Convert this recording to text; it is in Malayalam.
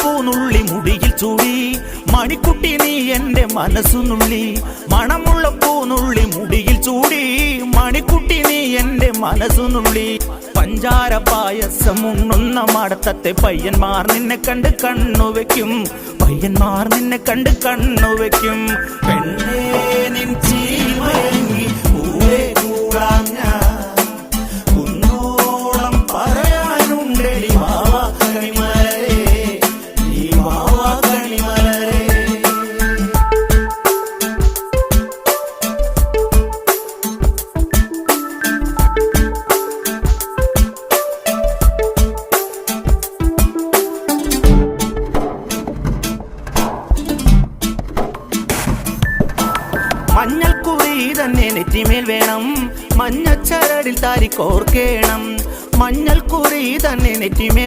പൂനുള്ളി മുടിയിൽ ചൂടി മണിക്കുട്ടി നീ എന്റെ മനസ്സുനുള്ളി മണമുള്ള പൂനുള്ളി മുടിയിൽ ചൂടി മണിക്കുട്ടി നീ എന്റെ മനസ്സുനുള്ളി പഞ്ചാര പായസം ഉണ്ണുന്ന മടത്തത്തെ പയ്യന്മാർ നിന്നെ കണ്ട് കണ്ണുവെക്കും പയ്യന്മാർ നിന്നെ കണ്ട് കണ്ണുവെക്കും പെണ്ണേ നിൻ ചീമയങ്ങി കൂടെ കൂടാം ഞാൻ കുന്നോളം പറയാനുണ്ടടി വാവാ കണിമലരേ നീ വാവാ കണിമലരേ. മഞ്ഞൾക്കുറി തന്നെ നെറ്റിമേൽ വേണം മഞ്ഞച്ചരടിൽ താരി കോർക്കേണം മഞ്ഞൾക്കുറി തന്നെ നെറ്റിമേൽ